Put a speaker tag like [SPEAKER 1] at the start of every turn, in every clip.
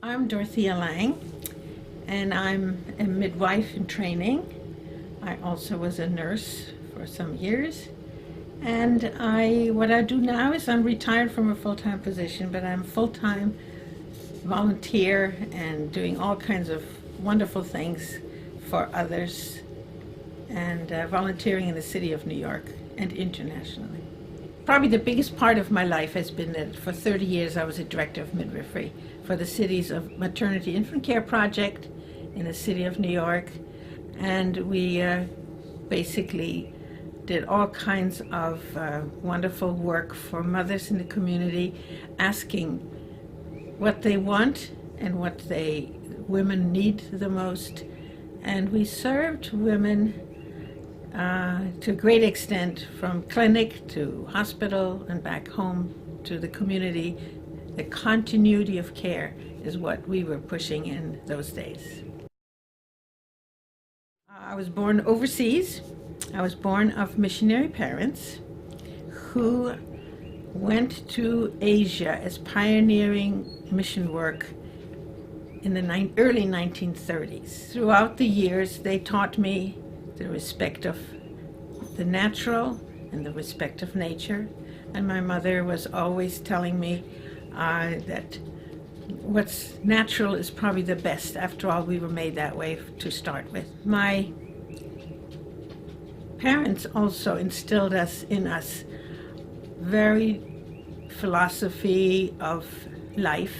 [SPEAKER 1] I'm Dorothea Lang, and I'm a midwife in training. I also was a nurse for some years, and what I do now is I'm retired from a full-time position, but I'm full-time volunteer and doing all kinds of wonderful things for others, and volunteering in the city of New York and internationally. Probably the biggest part of my life has been that for 30 years I was a director of midwifery for the city's Maternity Infant Care Project in the city of New York. And we basically did all kinds of wonderful work for mothers in the community, asking what they want and what women need the most. And we served women to a great extent, from clinic to hospital and back home to the community. The continuity of care is what we were pushing in those days. I was born overseas. I was born of missionary parents who went to Asia as pioneering mission work in the early 1930s. Throughout the years, they taught me the respect of the natural and the respect of nature. And my mother was always telling me that what's natural is probably the best. After all, we were made that way to start with. My parents also instilled in us very philosophy of life.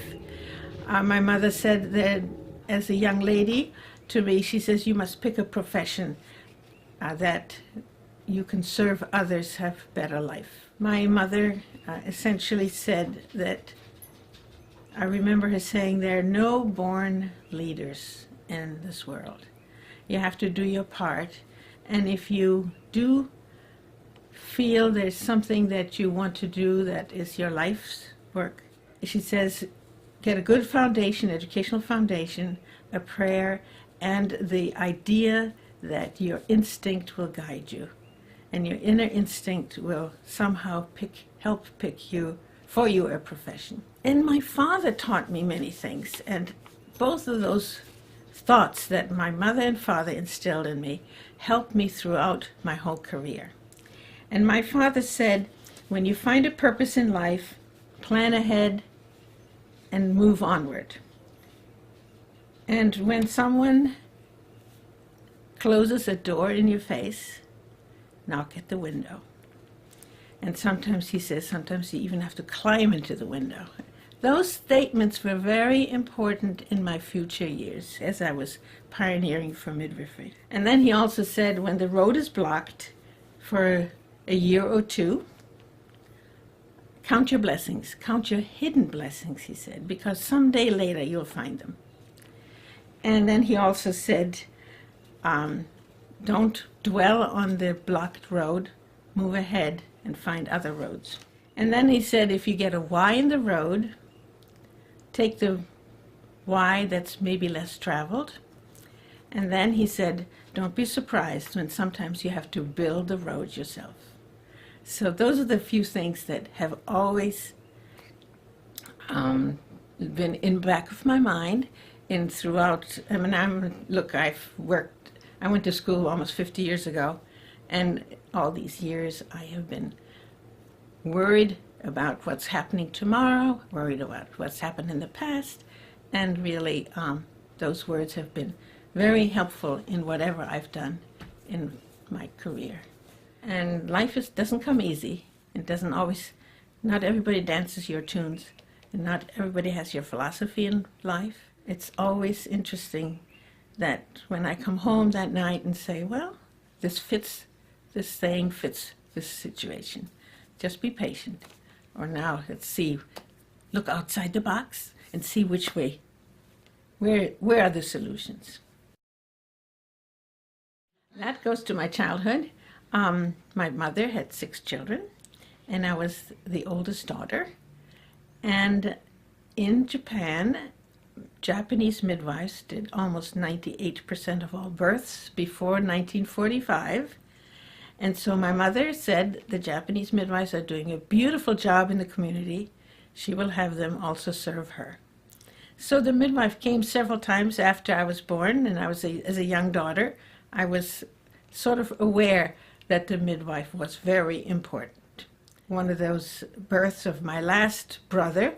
[SPEAKER 1] My mother said that as a young lady to me, she says, you must pick a profession that you can serve others, have better life. My mother essentially said that, I remember her saying, there are no born leaders in this world. You have to do your part, and if you do feel there's something that you want to do that is your life's work, she says, get a good foundation, educational foundation, a prayer, and the idea that your instinct will guide you, and your inner instinct will somehow help pick for you a profession. And my father taught me many things, and both of those thoughts that my mother and father instilled in me helped me throughout my whole career. And my father said, when you find a purpose in life, plan ahead and move onward. And when someone closes a door in your face, knock at the window. And sometimes, he says, sometimes you even have to climb into the window. Those statements were very important in my future years as I was pioneering for midwifery. And then he also said, when the road is blocked for a year or two, count your blessings, count your hidden blessings, he said, because someday later you'll find them. And then he also said, don't dwell on the blocked road, move ahead and find other roads. And then he said, if you get a Y in the road, take the Y that's maybe less traveled. And then he said, don't be surprised when sometimes you have to build the road yourself. So those are the few things that have always been in the back of my mind and throughout. I mean, I went to school almost 50 years ago, and all these years I have been worried about what's happening tomorrow, worried about what's happened in the past, and really those words have been very helpful in whatever I've done in my career. And life doesn't come easy. It doesn't always, not everybody dances your tunes, and not everybody has your philosophy in life. It's always interesting that when I come home that night and say, well, this saying fits this situation. Just be patient. Or now, let's see, look outside the box and see which way, where are the solutions. That goes to my childhood. My mother had 6 children, and I was the oldest daughter. And in Japan, Japanese midwives did almost 98% of all births before 1945. And so my mother said, the Japanese midwives are doing a beautiful job in the community. She will have them also serve her. So the midwife came several times after I was born, and as a young daughter, I was sort of aware that the midwife was very important. One of those births of my last brother,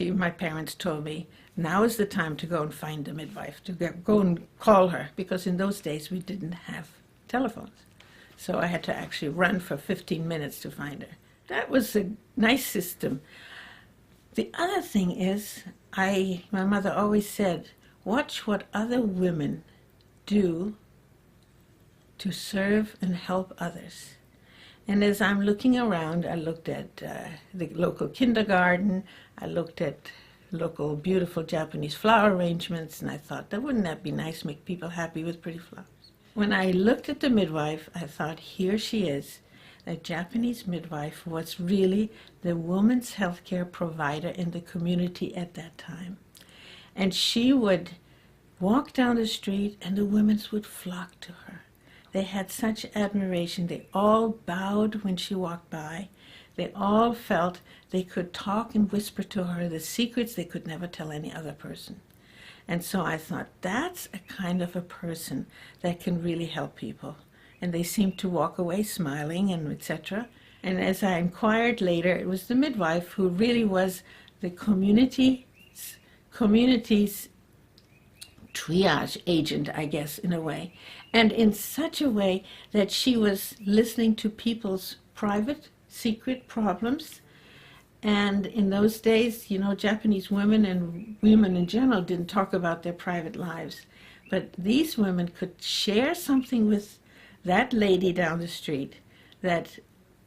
[SPEAKER 1] my parents told me, now is the time to go and find a midwife, to go and call her, because in those days we didn't have telephones. So I had to actually run for 15 minutes to find her. That was a nice system. The other thing is, my mother always said, watch what other women do to serve and help others. And as I'm looking around, I looked at the local kindergarten, I looked at local beautiful Japanese flower arrangements, and I thought, wouldn't that be nice, make people happy with pretty flowers? When I looked at the midwife, I thought, here she is. A Japanese midwife was really the woman's healthcare provider in the community at that time. And she would walk down the street and the women would flock to her. They had such admiration. They all bowed when she walked by. They all felt they could talk and whisper to her the secrets they could never tell any other person. And so I thought, that's a kind of a person that can really help people. And they seemed to walk away smiling and etc. And as I inquired later, it was the midwife who really was the community's triage agent, I guess, in a way. And in such a way that she was listening to people's private, secret problems. And in those days, you know, Japanese women and women in general didn't talk about their private lives. But these women could share something with that lady down the street that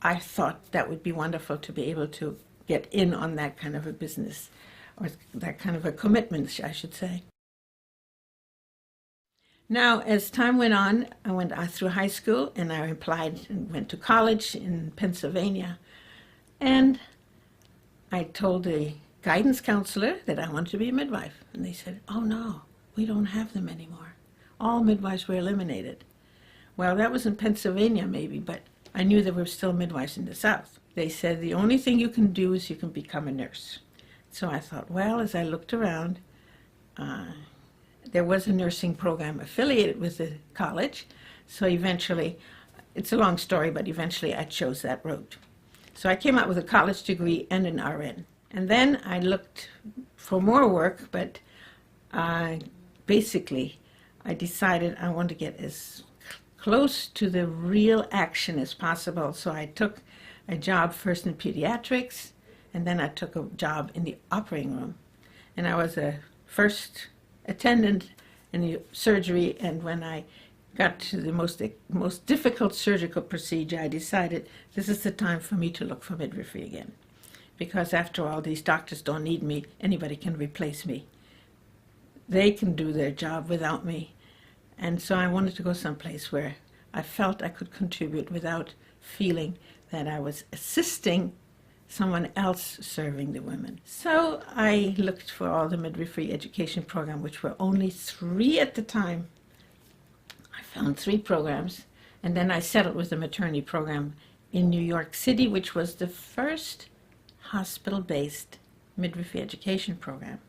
[SPEAKER 1] I thought that would be wonderful to be able to get in on that kind of a business, or that kind of a commitment, I should say. Now, as time went on, I went through high school, and I applied and went to college in Pennsylvania. And I told the guidance counselor that I wanted to be a midwife. And they said, oh no, we don't have them anymore. All midwives were eliminated. Well, that was in Pennsylvania maybe, but I knew there were still midwives in the South. They said, the only thing you can do is you can become a nurse. So I thought, well, as I looked around, there was a nursing program affiliated with the college. So eventually, it's a long story, but eventually I chose that route. So I came out with a college degree and an RN. And then I looked for more work, but basically I decided I wanted to get as close to the real action as possible. So I took a job first in pediatrics, and then I took a job in the operating room. And I was a first attendant in the surgery, and when I got to the most difficult surgical procedure, I decided this is the time for me to look for midwifery again. Because after all, these doctors don't need me. Anybody can replace me. They can do their job without me. And so I wanted to go someplace where I felt I could contribute without feeling that I was assisting someone else serving the women. So I looked for all the midwifery education program, which were only 3 at the time. I found 3 programs, and then I settled with the maternity program in New York City, which was the first hospital-based midwifery education program.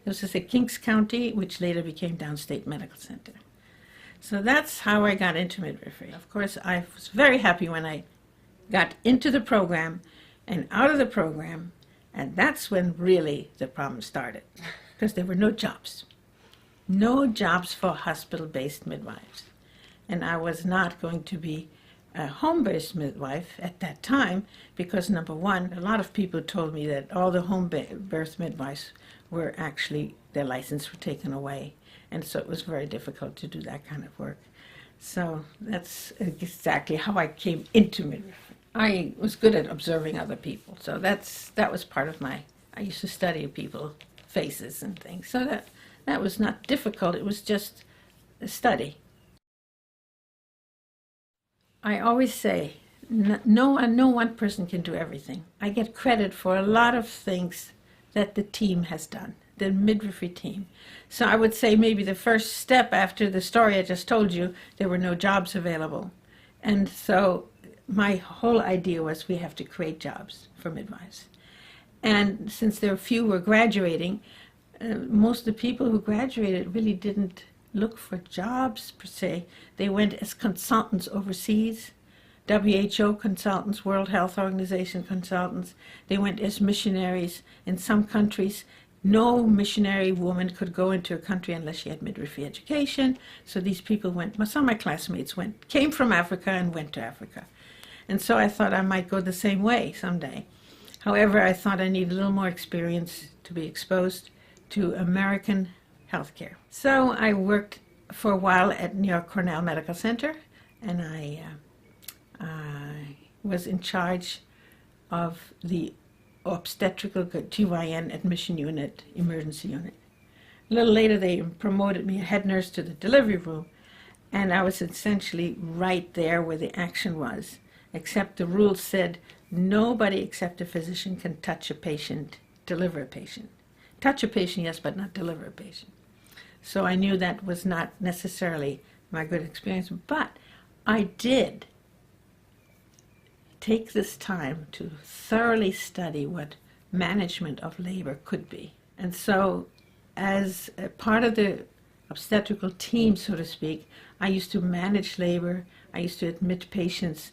[SPEAKER 1] This was at Kings County, which later became Downstate Medical Center. So that's how I got into midwifery. Of course, I was very happy when I got into the program and out of the program, and that's when really the problem started, because there were no jobs. No jobs for hospital-based midwives. And I was not going to be a home-based midwife at that time, because number one, a lot of people told me that all the home birth midwives were actually, their license were taken away. And so it was very difficult to do that kind of work. So that's exactly how I came into midwifery. I was good at observing other people, so that was part of I used to study people's faces and things. So that was not difficult, it was just a study. I always say, no one person can do everything. I get credit for a lot of things that the team has done, the midwifery team. So I would say maybe the first step after the story I just told you, there were no jobs available. And so my whole idea was we have to create jobs for midwives. And since there were few were graduating, most of the people who graduated really didn't look for jobs per se. They went as consultants overseas, WHO consultants, World Health Organization consultants. They went as missionaries. In some countries, no missionary woman could go into a country unless she had midwifery education. So these people went, some of my classmates came from Africa and went to Africa. And so I thought I might go the same way someday. However, I thought I needed a little more experience to be exposed to American healthcare. So I worked for a while at New York Cornell Medical Center, and I was in charge of the obstetrical GYN admission unit, emergency unit. A little later, they promoted me a head nurse to the delivery room, and I was essentially right there where the action was, except the rules said nobody except a physician can touch a patient, deliver a patient. Touch a patient, yes, but not deliver a patient. So I knew that was not necessarily my good experience, but I did take this time to thoroughly study what management of labor could be. And so as a part of the obstetrical team, so to speak, I used to manage labor. I used to admit patients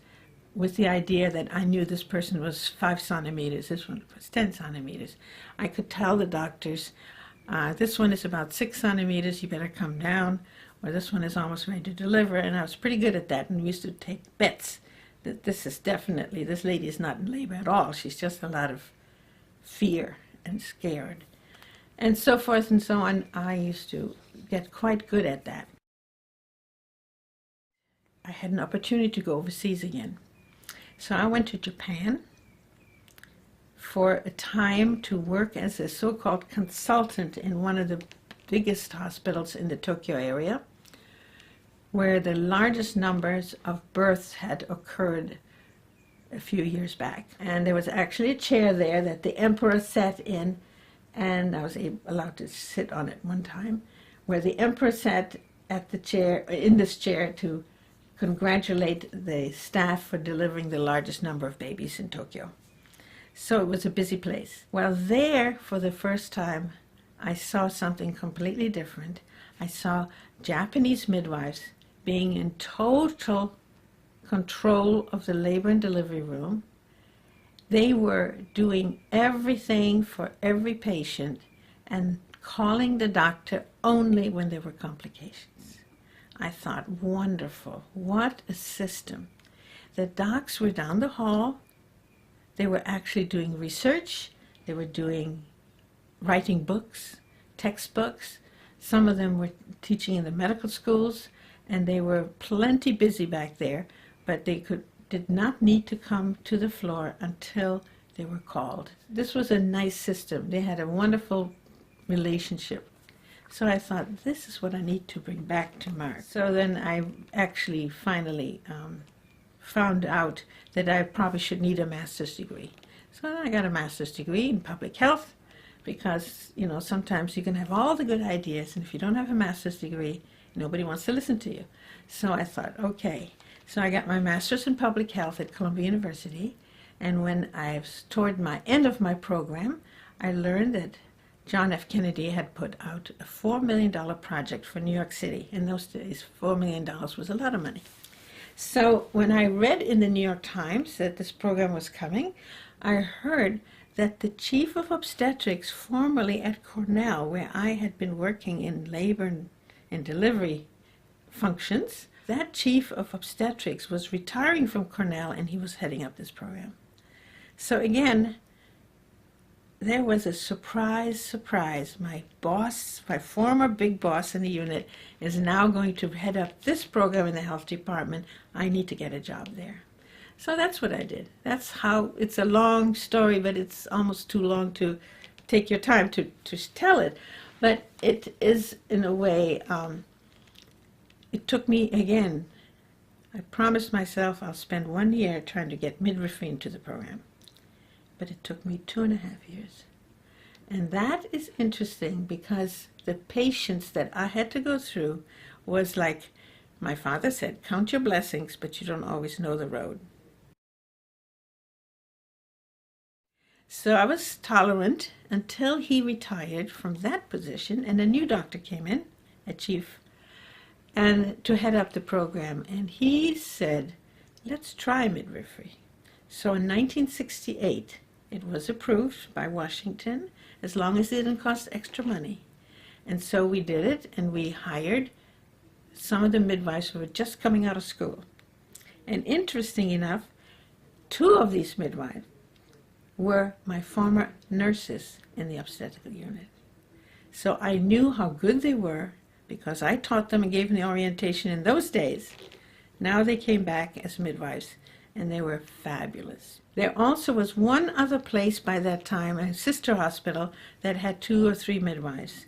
[SPEAKER 1] with the idea that I knew this person was 5 centimeters, this one was 10 centimeters. I could tell the doctors, this one is about 6 centimeters, you better come down, or this one is almost ready to deliver, and I was pretty good at that, and we used to take bets that this lady is not in labor at all, she's just a lot of fear and scared, and so forth and so on. I used to get quite good at that. I had an opportunity to go overseas again. So I went to Japan for a time to work as a so-called consultant in one of the biggest hospitals in the Tokyo area, where the largest numbers of births had occurred a few years back. And there was actually a chair there that the emperor sat in, and I was allowed to sit on it one time, where the emperor sat at the chair, in this chair, to congratulate the staff for delivering the largest number of babies in Tokyo. So it was a busy place. Well, there, for the first time, I saw something completely different. I saw Japanese midwives being in total control of the labor and delivery room. They were doing everything for every patient and calling the doctor only when there were complications. I thought, wonderful, what a system. The docs were down the hall. They were actually doing research. They were writing books, textbooks. Some of them were teaching in the medical schools, and they were plenty busy back there, but they did not need to come to the floor until they were called. This was a nice system. They had a wonderful relationship. So I thought, this is what I need to bring back to Mark. So then I actually finally found out that I probably should need a master's degree. So then I got a master's degree in public health, because, you know, sometimes you can have all the good ideas, and if you don't have a master's degree, nobody wants to listen to you. So I thought, okay. So I got my master's in public health at Columbia University, and when I was toward my end of my program, I learned that John F. Kennedy had put out a $4 million project for New York City. In those days, $4 million was a lot of money. So when I read in the New York Times that this program was coming, I heard that the chief of obstetrics, formerly at Cornell, where I had been working in labor and delivery functions, that chief of obstetrics was retiring from Cornell, and he was heading up this program. So again, there was a surprise. My boss, my former big boss in the unit, is now going to head up this program in the health department. I need to get a job there. So that's what I did. That's how, it's a long story, but it's almost too long to take your time to tell it. But it is, in a way, it took me, again, I promised myself I'll spend 1 year trying to get midwifery into the program. But it took me 2.5 years. And that is interesting, because the patience that I had to go through was like my father said, count your blessings, but you don't always know the road. So I was tolerant until he retired from that position and a new doctor came in, a chief, and to head up the program. And he said, let's try midwifery. So in 1968, it was approved by Washington as long as it didn't cost extra money. And so we did it, and we hired some of the midwives who were just coming out of school. And interesting enough, 2 of these midwives were my former nurses in the obstetrical unit. So I knew how good they were because I taught them and gave them the orientation in those days. Now they came back as midwives, and they were fabulous. There also was one other place by that time, a sister hospital, that had 2 or 3 midwives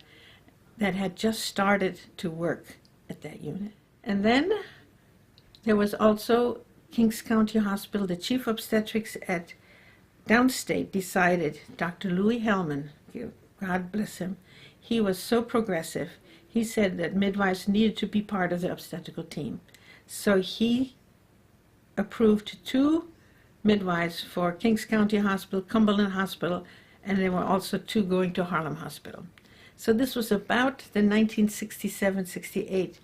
[SPEAKER 1] that had just started to work at that unit. And then there was also Kings County Hospital. The chief obstetrics at downstate decided, Dr. Louis Hellman, God bless him, he was so progressive. He said that midwives needed to be part of the obstetrical team. So he approved 2 midwives for Kings County Hospital, Cumberland Hospital, and there were also 2 going to Harlem Hospital. So this was about the 1967-68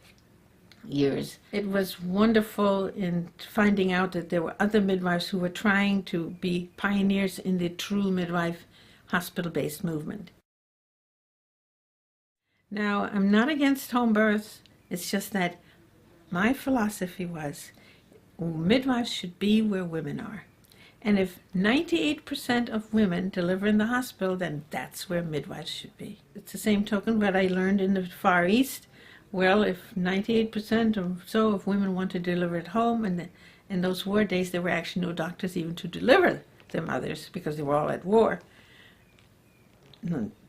[SPEAKER 1] years. It was wonderful in finding out that there were other midwives who were trying to be pioneers in the true midwife hospital-based movement. Now, I'm not against home births. It's just that my philosophy was midwives should be where women are. And if 98% of women deliver in the hospital, then that's where midwives should be. It's the same token what I learned in the Far East. Well, if 98% or so of women want to deliver at home, and in those war days there were actually no doctors even to deliver their mothers because they were all at war.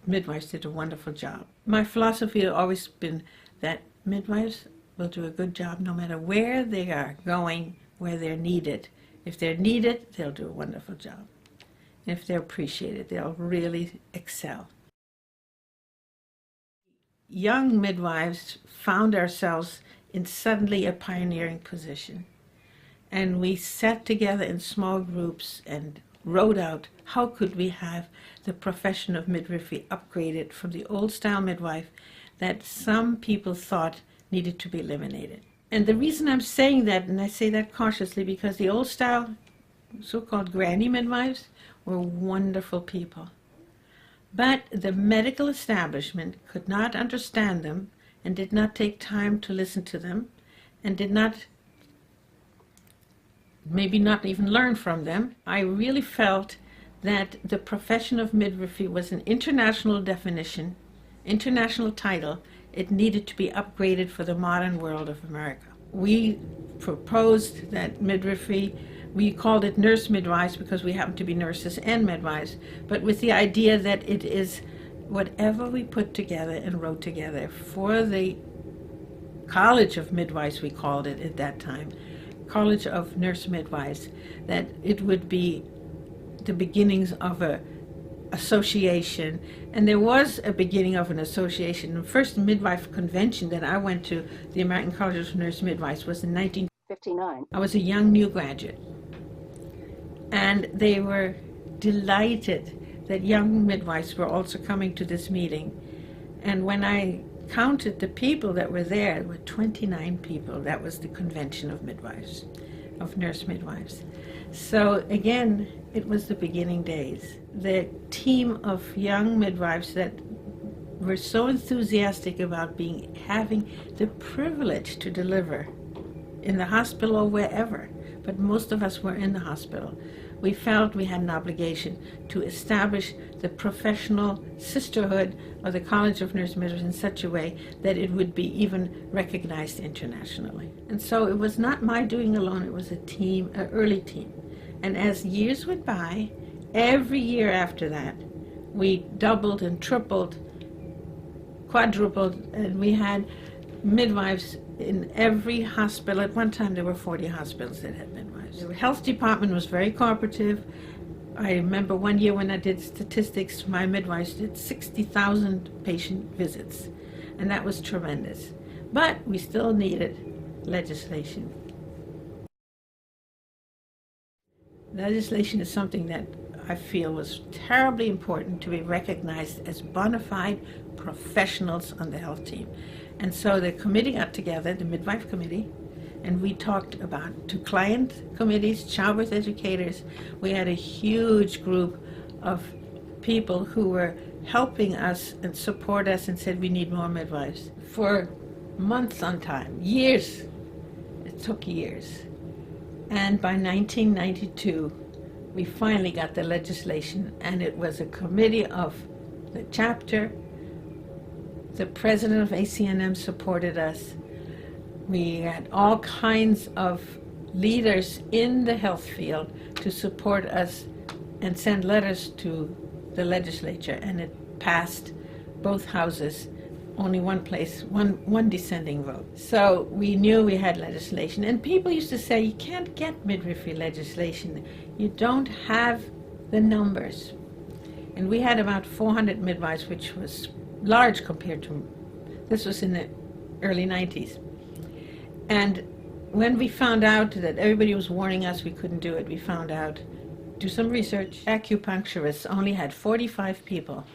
[SPEAKER 1] Midwives did a wonderful job. My philosophy has always been that midwives will do a good job no matter where they are going, where they're needed. If they're needed, they'll do a wonderful job. And if they're appreciated, they'll really excel. Young midwives found ourselves in suddenly a pioneering position. And we sat together in small groups and wrote out how could we have the profession of midwifery upgraded from the old style midwife that some people thought needed to be eliminated. And the reason I'm saying that, and I say that cautiously, because the old style so-called granny midwives were wonderful people. But the medical establishment could not understand them and did not take time to listen to them and did not, maybe not even learn from them. I really felt that the profession of midwifery was an international definition, international title. It needed to be upgraded for the modern world of America. We proposed that midwifery, we called it nurse midwives because we happen to be nurses and midwives, but with the idea that it is whatever we put together and wrote together for the College of Midwives, we called it at that time, College of Nurse Midwives, that it would be the beginnings of a association. And there was a beginning of an association. The first midwife convention that I went to, the American College of Nurse Midwives, was in 1959. I was a young new graduate. And they were delighted that young midwives were also coming to this meeting. And when I counted the people that were there were 29 people. That was the convention of midwives, of nurse midwives. So again, it was the beginning days. The team of young midwives that were so enthusiastic about having the privilege to deliver in the hospital or wherever, but most of us were in the hospital. We felt we had an obligation to establish the professional sisterhood of the College of Nurse Midwives in such a way that it would be even recognized internationally. And so it was not my doing alone, it was a team, an early team. And as years went by, every year after that, we doubled and tripled, quadrupled, and we had midwives in every hospital. At one time, there were 40 hospitals that had midwives. The health department was very cooperative. I remember one year when I did statistics, my midwives did 60,000 patient visits, and that was tremendous. But we still needed legislation. Legislation is something that I feel was terribly important to be recognized as bona fide professionals on the health team. And so the committee got together, the midwife committee, and we talked about to client committees, childbirth educators. We had a huge group of people who were helping us and support us and said we need more midwives. For months on time, years. It took years. And by 1992, we finally got the legislation, and it was a committee of the chapter. The president of A.C.N.M supported us. We had all kinds of leaders in the health field to support us and send letters to the legislature, and it passed both houses. Only one place, one dissenting vote. So we knew we had legislation. And people used to say, you can't get midwifery legislation. You don't have the numbers. And we had about 400 midwives, which was large compared to, this was in the early 90s. And when we found out that everybody was warning us we couldn't do it, we found out, do some research, acupuncturists only had 45 people.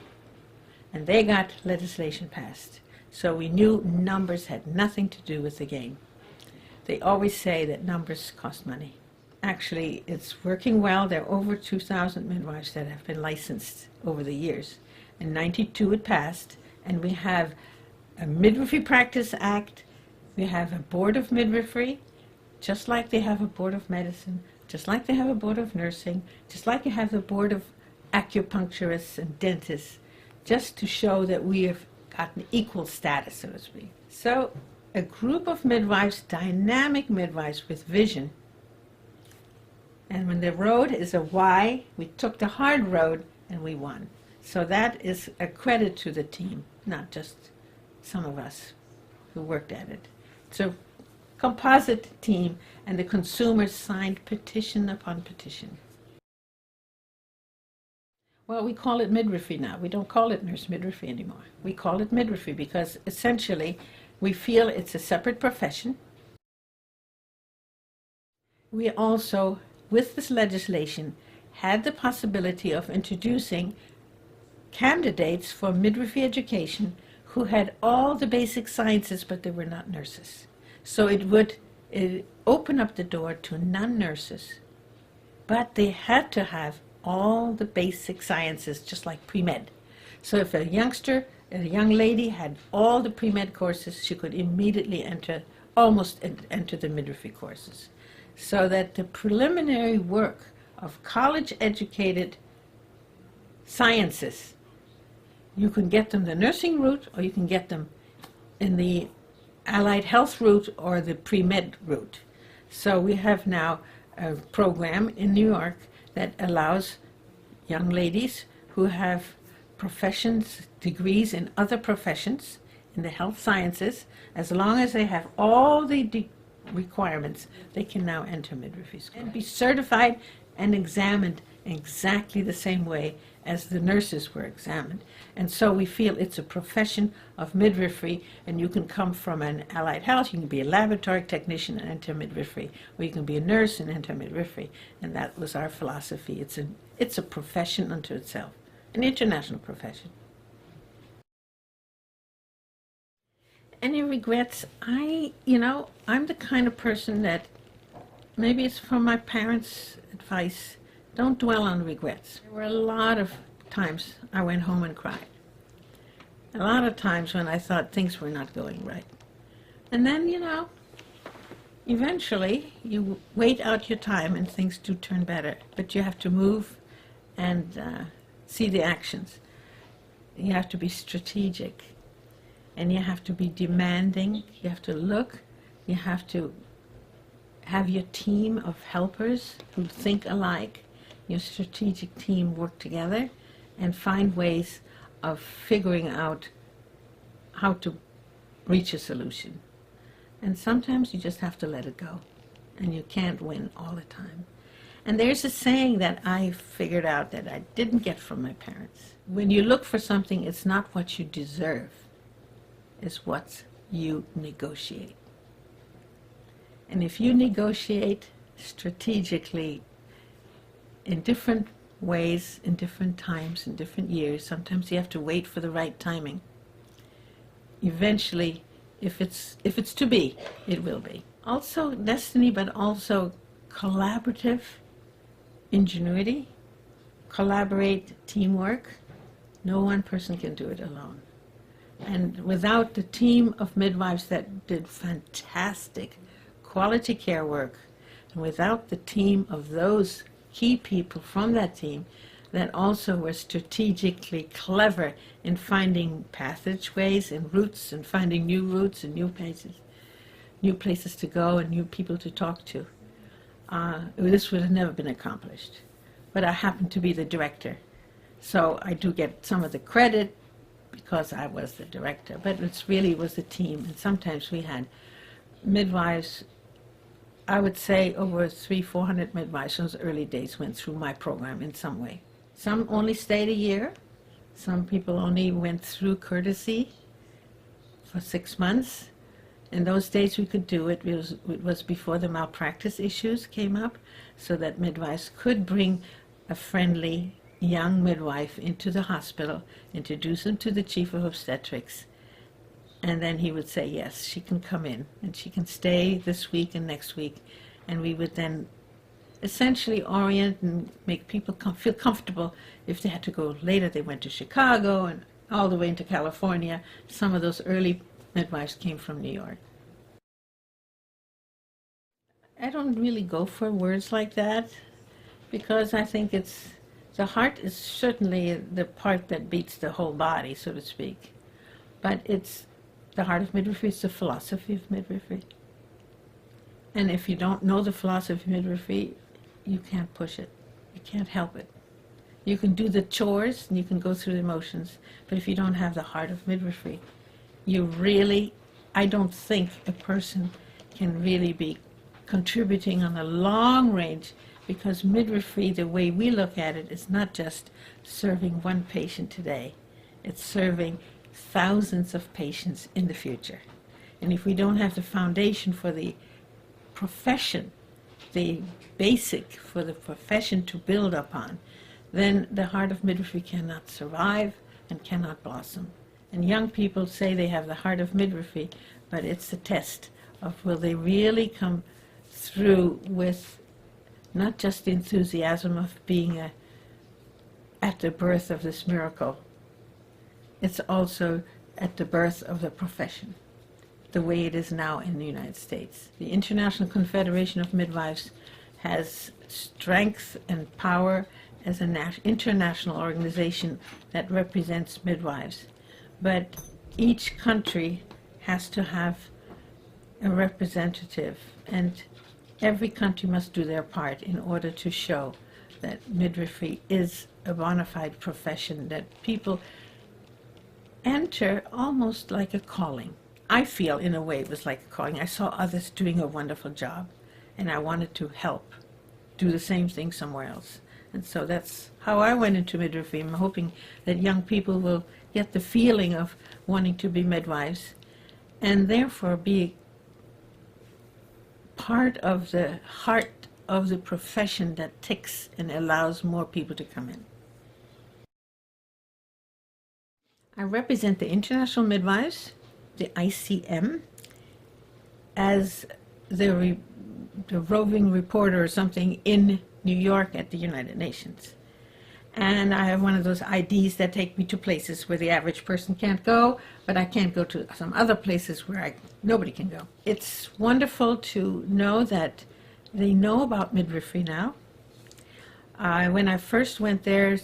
[SPEAKER 1] And they got legislation passed. So we knew numbers had nothing to do with the game. They always say that numbers cost money. Actually, it's working well. There are over 2,000 midwives that have been licensed over the years. In '92 it passed, and we have a Midwifery Practice Act. We have a board of midwifery, just like they have a board of medicine, just like they have a board of nursing, just like you have the board of acupuncturists and dentists, just to show that we have gotten equal status, so to speak. So a group of midwives, dynamic midwives with vision. And when the road is a Y, we took the hard road and we won. So that is a credit to the team, not just some of us who worked at it. It's a composite team, and the consumers signed petition upon petition. Well, we call it midwifery now. We don't call it nurse midwifery anymore. We call it midwifery because essentially we feel it's a separate profession. We also, with this legislation, had the possibility of introducing candidates for midwifery education who had all the basic sciences, but they were not nurses. So it would open up the door to non-nurses, but they had to have all the basic sciences, just like pre-med. So if a youngster, a young lady had all the pre-med courses, she could immediately almost enter the midwifery courses. So that the preliminary work of college-educated sciences, you can get them the nursing route, or you can get them in the allied health route or the pre-med route. So we have now a program in New York that allows young ladies who have professions, degrees in other professions, in the health sciences, as long as they have all the requirements, they can now enter midwifery school and be certified and examined exactly the same way as the nurses were examined. And so we feel it's a profession of midwifery, and you can come from an allied health, you can be a laboratory technician and enter midwifery, or you can be a nurse and enter midwifery. And that was our philosophy. It's a profession unto itself, an international profession. Any regrets? I'm the kind of person that, maybe it's from my parents' advice, don't dwell on regrets. There were a lot of times I went home and cried. A lot of times when I thought things were not going right. And then, eventually you wait out your time and things do turn better. But you have to move and see the actions. You have to be strategic. And you have to be demanding. You have to look. You have to have your team of helpers who think alike, your strategic team work together and find ways of figuring out how to reach a solution. And sometimes you just have to let it go, and you can't win all the time. And there's a saying that I figured out that I didn't get from my parents. When you look for something, it's not what you deserve, it's what you negotiate. And if you negotiate strategically in different ways, in different times, in different years. Sometimes you have to wait for the right timing. Eventually, if it's to be, it will be. Also destiny, but also collaborative ingenuity, collaborate, teamwork. No one person can do it alone. And without the team of midwives that did fantastic quality care work, and without the team of those key people from that team that also were strategically clever in finding passageways and routes and finding new routes and new places to go and new people to talk to, this would have never been accomplished. But I happen to be the director, so I do get some of the credit because I was the director, but it really was the team. And sometimes we had midwives, I would say over 300-400 midwives in those early days went through my program in some way. Some only stayed a year. Some people only went through courtesy for 6 months. In those days we could do it. It was before the malpractice issues came up, so that midwives could bring a friendly young midwife into the hospital, introduce them to the chief of obstetrics, and then he would say, yes, she can come in, and she can stay this week and next week, and we would then essentially orient and make people feel comfortable. If they had to go later, they went to Chicago and all the way into California. Some of those early midwives came from New York. I don't really go for words like that, because I think the heart is certainly the part that beats the whole body, so to speak. But it's the heart of midwifery, it's the philosophy of midwifery. And if you don't know the philosophy of midwifery, you can't push it. You can't help it. You can do the chores and you can go through the motions, but if you don't have the heart of midwifery, I don't think a person can really be contributing on a long range, because midwifery, the way we look at it, is not just serving one patient today. It's serving thousands of patients in the future. And if we don't have the foundation for the profession, the basic for the profession to build upon, then the heart of midwifery cannot survive and cannot blossom. And young people say they have the heart of midwifery, but it's the test of will they really come through with not just the enthusiasm of being at the birth of this miracle, it's also at the birth of the profession, the way it is now in the United States. The International Confederation of Midwives has strength and power as an international organization that represents midwives. But each country has to have a representative, and every country must do their part in order to show that midwifery is a bona fide profession that people enter almost like a calling. I feel, in a way, it was like a calling. I saw others doing a wonderful job, and I wanted to help do the same thing somewhere else. And so that's how I went into midwifery. I'm hoping that young people will get the feeling of wanting to be midwives, and therefore be part of the heart of the profession that ticks and allows more people to come in. I represent the International Midwives, the I.C.N.M, as the roving reporter or something in New York at the United Nations. And I have one of those IDs that take me to places where the average person can't go, but I can't go to some other places where nobody can go. It's wonderful to know that they know about midwifery now. When I first went there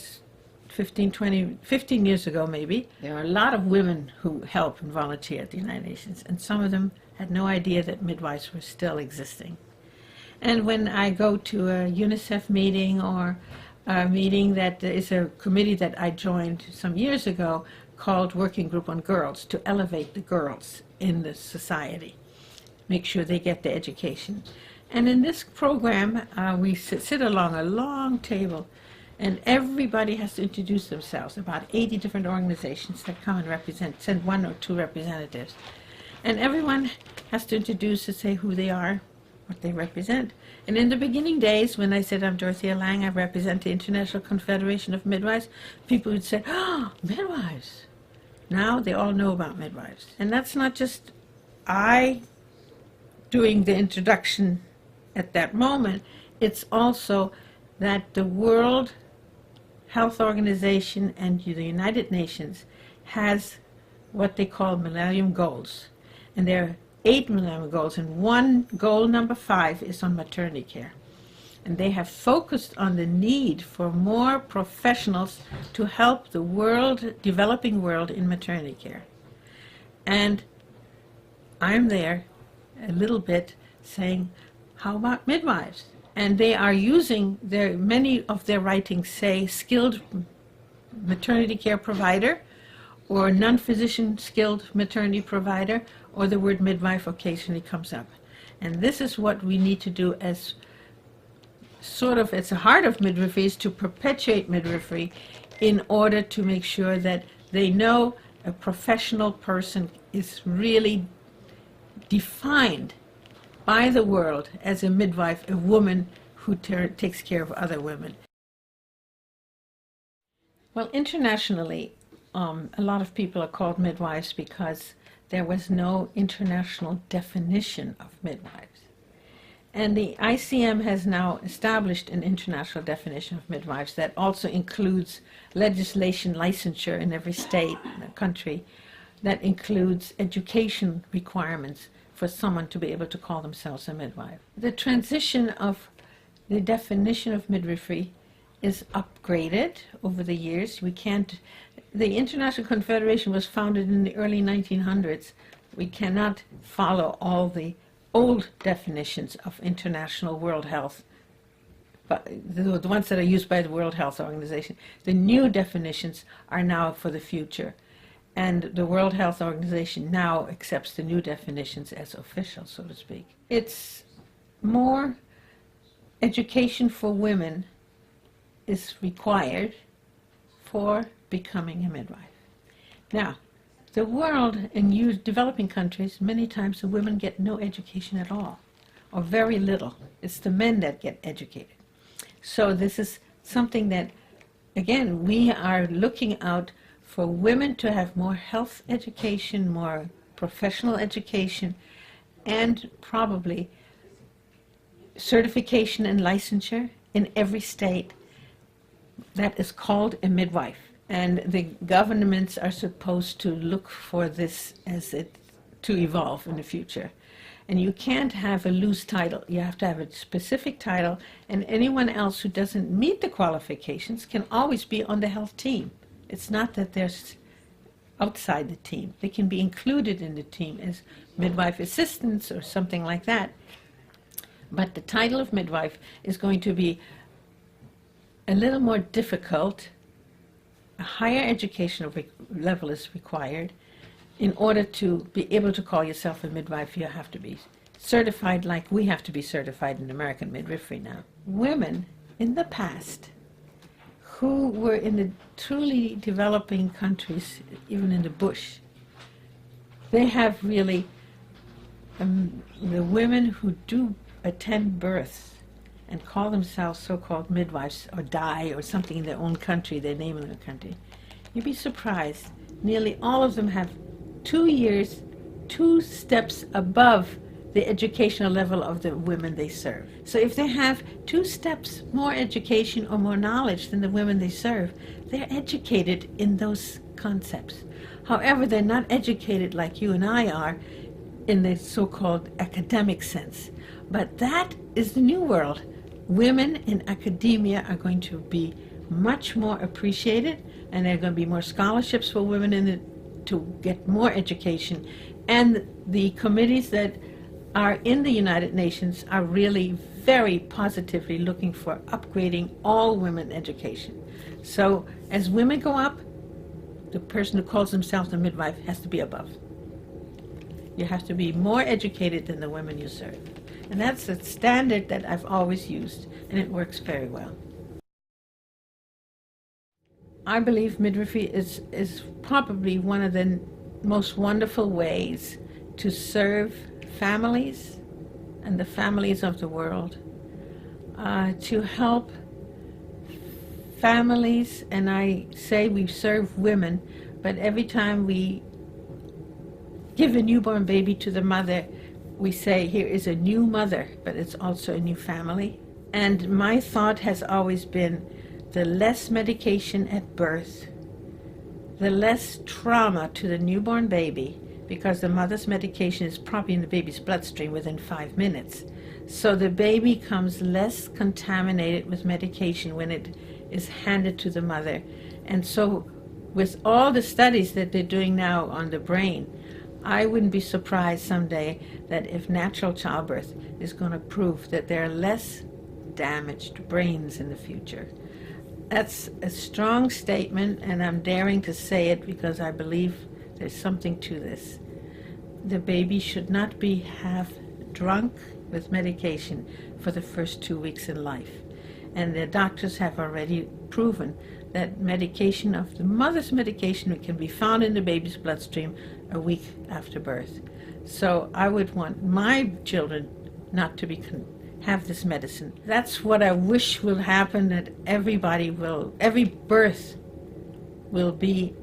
[SPEAKER 1] 15 years ago maybe, there are a lot of women who help and volunteer at the United Nations, and some of them had no idea that midwives were still existing. And when I go to a UNICEF meeting or a meeting that is a committee that I joined some years ago called Working Group on Girls, to elevate the girls in the society, make sure they get the education. And in this program, we sit along a long table, and everybody has to introduce themselves, about 80 different organizations that come and send 1 or 2 representatives. And everyone has to introduce and say who they are, what they represent. And in the beginning days, when I said I'm Dorothea Lang, I represent the International Confederation of Midwives, people would say, oh, midwives. Now they all know about midwives. And that's not just I doing the introduction at that moment, it's also that the World Health Organization and the United Nations has what they call Millennium Goals. And there are 8 Millennium Goals, and one goal, number 5, is on maternity care. And they have focused on the need for more professionals to help the world, developing world, in maternity care. And I'm there a little bit saying, how about midwives? And they are using many of their writings say skilled maternity care provider, or non-physician skilled maternity provider, or the word midwife occasionally comes up. And this is what we need to do as sort of, at the heart of midwifery, is to perpetuate midwifery in order to make sure that they know a professional person is really defined by the world as a midwife, a woman who takes care of other women. Well, internationally, a lot of people are called midwives because there was no international definition of midwives. And the I.C.N.M has now established an international definition of midwives that also includes legislation, licensure in every state in the country, that includes education requirements for someone to be able to call themselves a midwife. The transition of the definition of midwifery is upgraded over the years. The International Confederation was founded in the early 1900s. We cannot follow all the old definitions of international world health, but the ones that are used by the World Health Organization. The new definitions are now for the future. And the World Health Organization now accepts the new definitions as official, so to speak. It's more education for women is required for becoming a midwife. Now, the world in developing countries, many times the women get no education at all, or very little. It's the men that get educated. So this is something that, again, we are looking out for women to have more health education, more professional education, and probably certification and licensure in every state that is called a midwife. And the governments are supposed to look for this to evolve in the future. And you can't have a loose title. You have to have a specific title, and anyone else who doesn't meet the qualifications can always be on the health team. It's not that they're outside the team. They can be included in the team as midwife assistants or something like that. But the title of midwife is going to be a little more difficult. A higher educational level is required. In order to be able to call yourself a midwife, you have to be certified like we have to be certified in American midwifery now. Women in the past who were in the truly developing countries, even in the bush, they have really, the women who do attend births and call themselves so-called midwives, or die, or something in their own country, their name in their country, you'd be surprised. Nearly all of them have 2 years, 2 steps above the educational level of the women they serve. So if they have 2 steps more education or more knowledge than the women they serve, they're educated in those concepts. However, they're not educated like you and I are in the so-called academic sense. But that is the new world. Women in academia are going to be much more appreciated, and there are going to be more scholarships for women to get more education. And the committees that are in the United Nations are really very positively looking for upgrading all women education. So as women go up, the person who calls themselves a midwife has to be above. You have to be more educated than the women you serve. And that's the standard that I've always used, and it works very well. I believe midwifery is probably one of the most wonderful ways to serve families and the families of the world to help families. And I say we serve women, but every time we give a newborn baby to the mother, we say here is a new mother, but it's also a new family. And my thought has always been the less medication at birth, the less trauma to the newborn baby, because the mother's medication is probably in the baby's bloodstream within 5 minutes. So the baby comes less contaminated with medication when it is handed to the mother. And so with all the studies that they're doing now on the brain, I wouldn't be surprised someday that if natural childbirth is going to prove that there are less damaged brains in the future. That's a strong statement, and I'm daring to say it because I believe there's something to this. The baby should not be half drunk with medication for the first 2 weeks in life. And the doctors have already proven that medication of the mother's medication can be found in the baby's bloodstream a week after birth. So I would want my children not to have this medicine. That's what I wish will happen, that every birth will be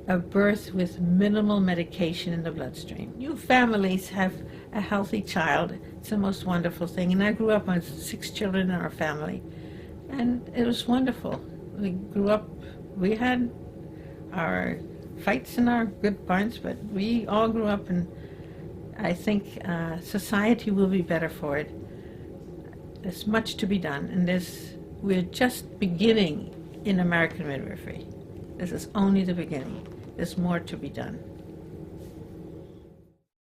[SPEAKER 1] a birth with minimal medication in the bloodstream. New families have a healthy child. It's the most wonderful thing. And I grew up with 6 children in our family, and it was wonderful. We grew up, we had our fights and our good points, but we all grew up, and I think society will be better for it. There's much to be done, and we're just beginning in American midwifery. This is only the beginning. There's more to be done.